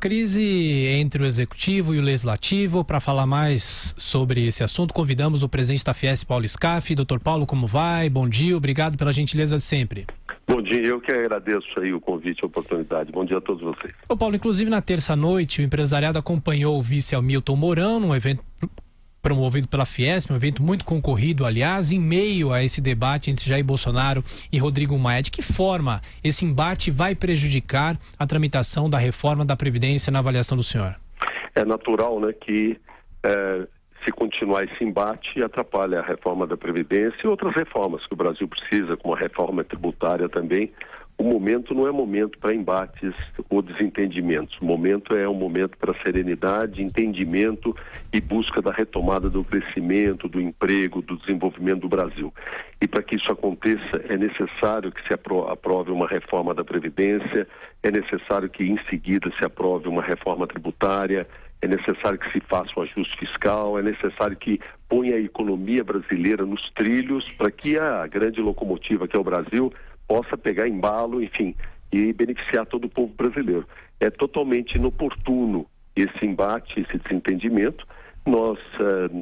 Crise entre o Executivo e o Legislativo. Para falar mais sobre esse assunto, convidamos o presidente da Fiesp, Paulo Scaff. Doutor Paulo, como vai? Bom dia, obrigado pela gentileza de sempre. Bom dia, eu que agradeço aí o convite e a oportunidade. Bom dia a todos vocês. Ô Paulo, inclusive na terça-noite o empresariado acompanhou o vice Hamilton Mourão num evento promovido pela Fiesp, um evento muito concorrido, aliás, em meio a esse debate entre Jair Bolsonaro e Rodrigo Maia. De que forma esse embate vai prejudicar a tramitação da reforma da Previdência na avaliação do senhor? É natural, né, que se continuar esse embate atrapalha a reforma da Previdência e outras reformas que o Brasil precisa, como a reforma tributária também. O momento não é momento para embates ou desentendimentos. O momento é um momento para serenidade, entendimento e busca da retomada do crescimento, do emprego, do desenvolvimento do Brasil. E para que isso aconteça, é necessário que se aprove uma reforma da Previdência, é necessário que em seguida se aprove uma reforma tributária, é necessário que se faça um ajuste fiscal, é necessário que ponha a economia brasileira nos trilhos para que a grande locomotiva que é o Brasil possa pegar embalo, enfim, e beneficiar todo o povo brasileiro. É totalmente inoportuno esse embate, esse desentendimento. Nós,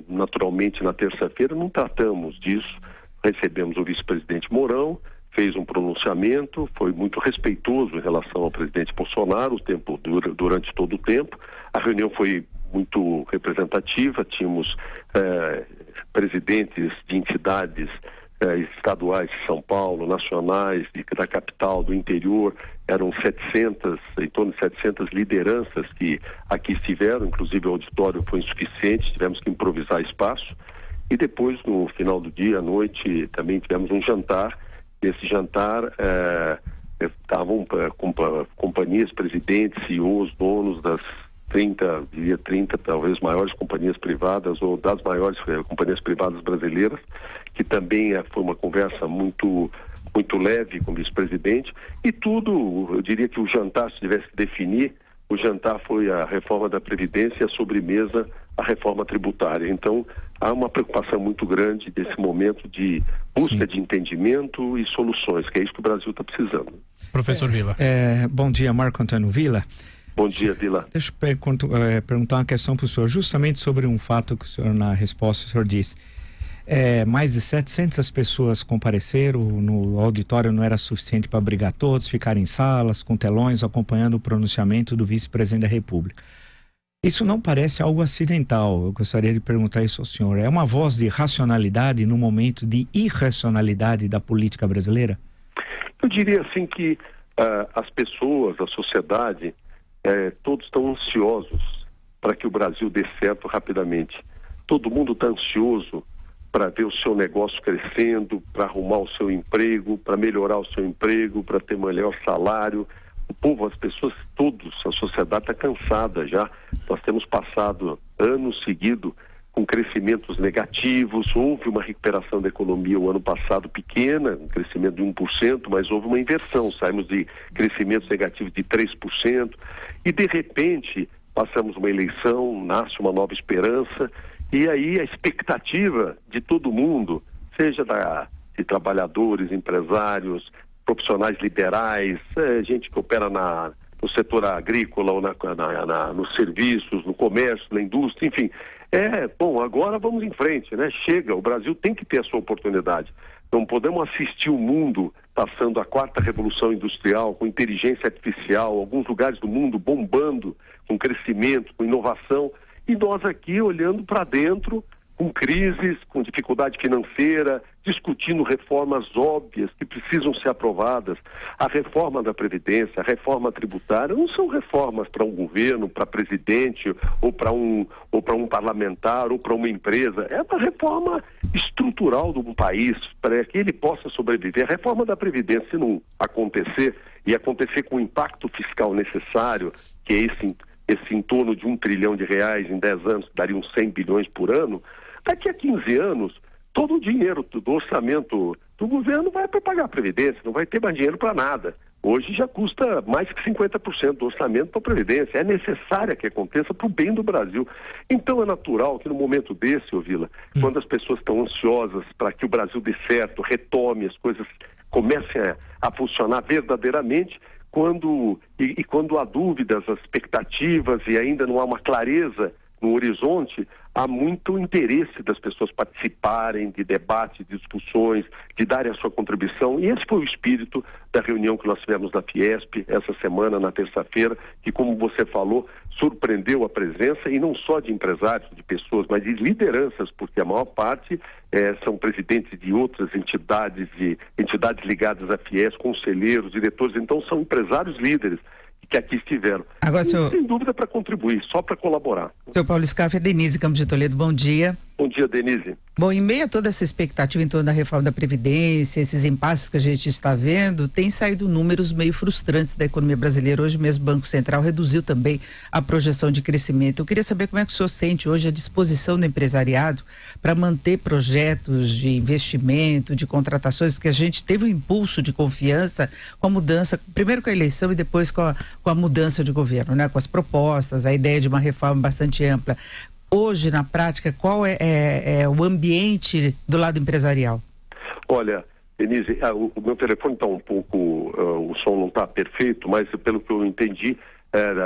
naturalmente, na terça-feira não tratamos disso. Recebemos o vice-presidente Mourão, fez um pronunciamento, foi muito respeitoso em relação ao presidente Bolsonaro durante todo o tempo. A reunião foi muito representativa, tínhamos presidentes de entidades estaduais de São Paulo, nacionais, da capital, do interior, eram 700, em torno de 700 lideranças que aqui estiveram, inclusive o auditório foi insuficiente, tivemos que improvisar espaço, e depois, no final do dia, à noite, também tivemos um jantar. Nesse jantar estavam companhias, presidentes, CEOs, donos das 30, talvez maiores companhias privadas ou das maiores companhias privadas brasileiras, que também foi uma conversa muito leve com o vice-presidente, e tudo, eu diria que o jantar, se tivesse que definir, o jantar foi a reforma da Previdência e a sobremesa a reforma tributária. Então, há uma preocupação muito grande desse momento de busca de entendimento e soluções, que é isso que o Brasil está precisando. Professor Villa. Bom dia, Marco Antônio Villa. Bom dia, Vila. Deixa eu perguntar uma questão para o senhor, justamente sobre um fato que o senhor, na resposta, o senhor disse. Mais de 700 pessoas compareceram, no auditório não era suficiente para abrigar todos, ficaram em salas, com telões, acompanhando o pronunciamento do vice-presidente da República. Isso não parece algo acidental? Eu gostaria de perguntar isso ao senhor. É uma voz de racionalidade no momento de irracionalidade da política brasileira? Eu diria assim que as pessoas, a sociedade, todos estão ansiosos para que o Brasil dê certo rapidamente. Todo mundo está ansioso para ver o seu negócio crescendo, para arrumar o seu emprego, para melhorar o seu emprego, para ter melhor salário. O povo, as pessoas, todos, a sociedade está cansada já. Nós temos passado anos seguidos com crescimentos negativos. Houve uma recuperação da economia o ano passado pequena, um crescimento de 1%, mas houve uma inversão. Saímos de crescimentos negativos de 3%. E, de repente, passamos uma eleição, nasce uma nova esperança, e aí a expectativa de todo mundo, seja de trabalhadores, empresários, profissionais liberais, gente que opera no setor agrícola ou nos serviços, no comércio, na indústria, enfim. Bom, agora vamos em frente, né? Chega, o Brasil tem que ter a sua oportunidade. Não podemos assistir o mundo passando a quarta revolução industrial, com inteligência artificial, alguns lugares do mundo bombando, com crescimento, com inovação, e nós aqui olhando para dentro, com crises, com dificuldade financeira, discutindo reformas óbvias que precisam ser aprovadas. A reforma da Previdência, a reforma tributária, não são reformas para um governo, para presidente, ou para um parlamentar, ou para uma empresa. É uma reforma estrutural de um país, para que ele possa sobreviver. A reforma da Previdência, se não acontecer, e acontecer com o impacto fiscal necessário, que é esse em torno de R$1 trilhão em 10 anos, que daria uns 100 bilhões por ano, daqui a 15 anos, todo o dinheiro do orçamento do governo vai para pagar a Previdência, não vai ter mais dinheiro para nada. Hoje já custa mais que 50% do orçamento para a Previdência. É necessária que aconteça para o bem do Brasil. Então é natural que no momento desse, Vila, quando as pessoas estão ansiosas para que o Brasil dê certo, retome, as coisas comecem a funcionar verdadeiramente, quando há dúvidas, as expectativas e ainda não há uma clareza no horizonte, há muito interesse das pessoas participarem de debates, de discussões, de darem a sua contribuição. E esse foi o espírito da reunião que nós tivemos na Fiesp essa semana, na terça-feira, que, como você falou, surpreendeu a presença, e não só de empresários, de pessoas, mas de lideranças, porque a maior parte são presidentes de outras entidades ligadas à Fiesp, conselheiros, diretores, então são empresários líderes que aqui estiveram. Agora, sem dúvida para contribuir, só para colaborar. Seu Paulo Scaff, é Denise Campos de Toledo, bom dia. Bom dia, Denise. Bom, em meio a toda essa expectativa em torno da reforma da Previdência, esses impasses que a gente está vendo, tem saído números meio frustrantes da economia brasileira. Hoje mesmo o Banco Central reduziu também a projeção de crescimento. Eu queria saber como é que o senhor sente hoje a disposição do empresariado para manter projetos de investimento, de contratações, que a gente teve um impulso de confiança com a mudança, primeiro com a eleição e depois com a mudança de governo, né? Com as propostas, a ideia de uma reforma bastante ampla. Hoje, na prática, qual é o ambiente do lado empresarial? Olha, Denise, o meu telefone está um pouco, o som não está perfeito, mas pelo que eu entendi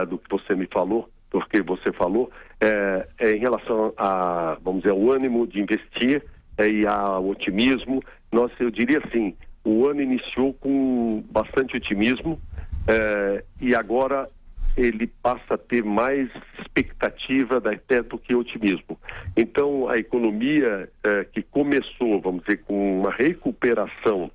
do que você me falou, porque você falou, em relação a, vamos dizer, ao ânimo de investir e ao otimismo. Eu diria assim, o ano iniciou com bastante otimismo e agora ele passa a ter mais expectativa até do que otimismo. Então, a economia que começou, vamos dizer, com uma recuperação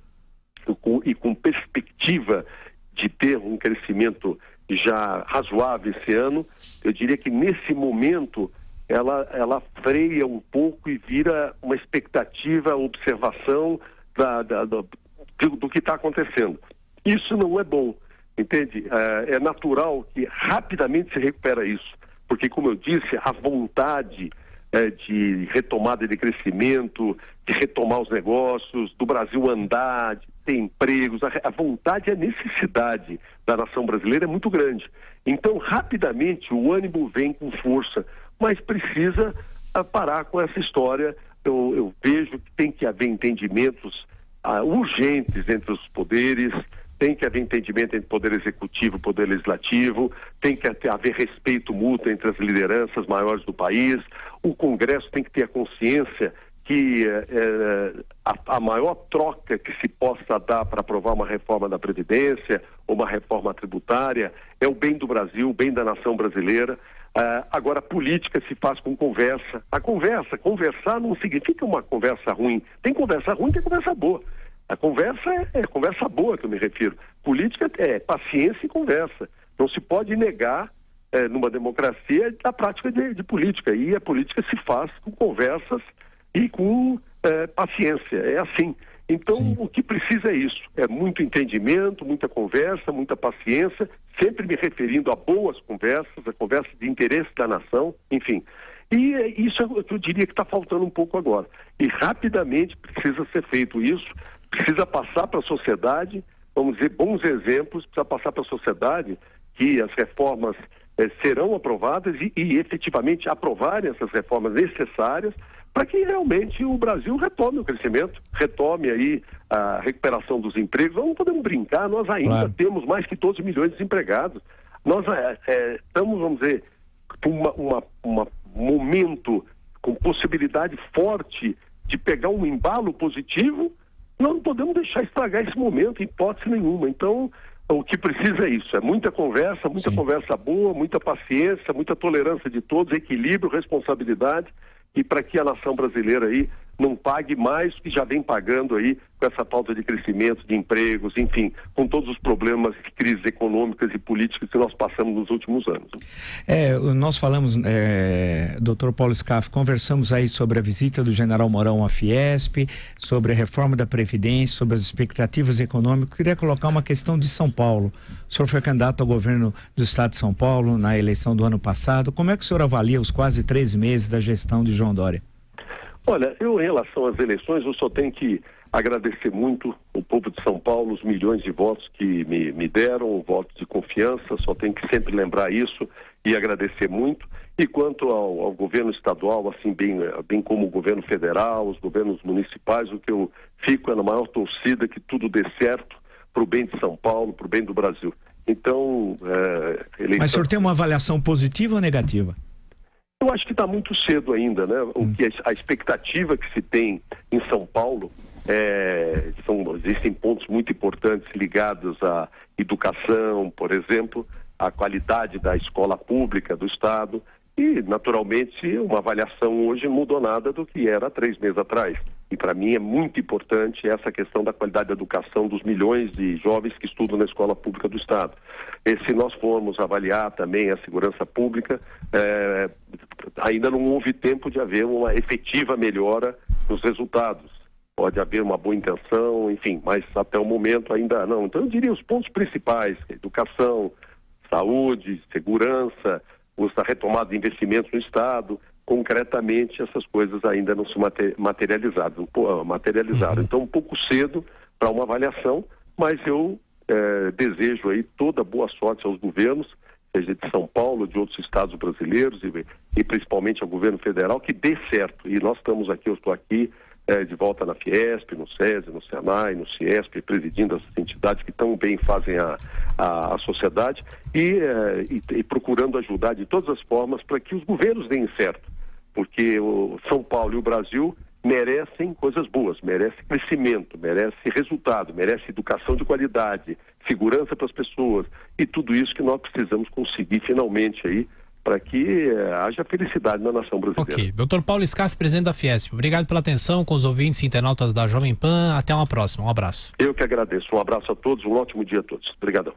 e com perspectiva de ter um crescimento já razoável esse ano, eu diria que nesse momento ela freia um pouco e vira uma expectativa, observação do que está acontecendo. Isso não é bom. Entende? É natural que rapidamente se recupera isso, porque, como eu disse, a vontade de retomada de crescimento, de retomar os negócios, do Brasil andar, de ter empregos, a vontade e a necessidade da nação brasileira é muito grande. Então, rapidamente, o ânimo vem com força, mas precisa parar com essa história. Eu vejo que tem que haver entendimentos urgentes entre os poderes. Tem que haver entendimento entre o Poder Executivo e o Poder Legislativo, tem que haver respeito mútuo entre as lideranças maiores do país. O Congresso tem que ter a consciência que a maior troca que se possa dar para aprovar uma reforma da Previdência ou uma reforma tributária é o bem do Brasil, o bem da nação brasileira. Agora, a política se faz com conversa. Conversar não significa uma conversa ruim. Tem conversa ruim, tem conversa boa. A conversa é conversa boa que eu me refiro. Política é paciência e conversa. Não se pode negar, numa democracia, a prática de política. E a política se faz com conversas e com paciência. É assim. Então, sim, o que precisa é isso. É muito entendimento, muita conversa, muita paciência, sempre me referindo a boas conversas, a conversas de interesse da nação, enfim. E isso é o que eu diria que está faltando um pouco agora. E rapidamente precisa ser feito isso. Precisa passar para a sociedade, vamos dizer, bons exemplos, precisa passar para a sociedade que as reformas serão aprovadas e efetivamente aprovarem essas reformas necessárias para que realmente o Brasil retome o crescimento, retome aí a recuperação dos empregos. Nós não podemos brincar, nós ainda temos mais que 12 milhões de desempregados. Nós estamos, vamos dizer, com um momento com possibilidade forte de pegar um embalo positivo. Nós não podemos deixar estragar esse momento, em hipótese nenhuma. Então, o que precisa é isso, é muita conversa boa, muita paciência, muita tolerância de todos, equilíbrio, responsabilidade, e para que a nação brasileira aí não pague mais do que já vem pagando aí com essa falta de crescimento, de empregos, enfim, com todos os problemas, crises econômicas e políticas que nós passamos nos últimos anos. Nós falamos, Dr. Paulo Scaff, conversamos aí sobre a visita do General Mourão à Fiesp, sobre a reforma da Previdência, sobre as expectativas econômicas. Eu queria colocar uma questão de São Paulo. O senhor foi candidato ao governo do estado de São Paulo na eleição do ano passado. Como é que o senhor avalia os quase 3 meses da gestão de João Dória? Olha, em relação às eleições, eu só tenho que agradecer muito o povo de São Paulo, os milhões de votos que me deram, votos de confiança, só tenho que sempre lembrar isso e agradecer muito. E quanto ao governo estadual, assim, bem como o governo federal, os governos municipais, o que eu fico é na maior torcida que tudo dê certo para o bem de São Paulo, para o bem do Brasil. Então, Mas o senhor tem uma avaliação positiva ou negativa? Eu acho que está muito cedo ainda, né? A expectativa que se tem em São Paulo existem pontos muito importantes ligados à educação, por exemplo, à qualidade da escola pública do Estado e, naturalmente, uma avaliação hoje não mudou nada do que era 3 meses atrás. E para mim é muito importante essa questão da qualidade da educação dos milhões de jovens que estudam na escola pública do Estado. E se nós formos avaliar também a segurança pública, ainda não houve tempo de haver uma efetiva melhora nos resultados. Pode haver uma boa intenção, enfim, mas até o momento ainda não. Então eu diria os pontos principais: educação, saúde, segurança, a retomada de investimentos no Estado. Concretamente, essas coisas ainda não se materializaram. Então, um pouco cedo para uma avaliação, mas eu desejo aí toda boa sorte aos governos, seja de São Paulo, de outros estados brasileiros e principalmente ao governo federal, que dê certo. E nós estamos aqui, eu estou aqui de volta na Fiesp, no SESI, no SENAI, no CIESP, presidindo essas entidades que tão bem fazem a sociedade e procurando ajudar de todas as formas para que os governos deem certo. Porque o São Paulo e o Brasil merecem coisas boas, merecem crescimento, merecem resultado, merecem educação de qualidade, segurança para as pessoas e tudo isso que nós precisamos conseguir finalmente aí para que haja felicidade na nação brasileira. Ok. Dr. Paulo Scaff, presidente da Fiesp, obrigado pela atenção com os ouvintes e internautas da Jovem Pan. Até uma próxima. Um abraço. Eu que agradeço. Um abraço a todos, um ótimo dia a todos. Obrigadão.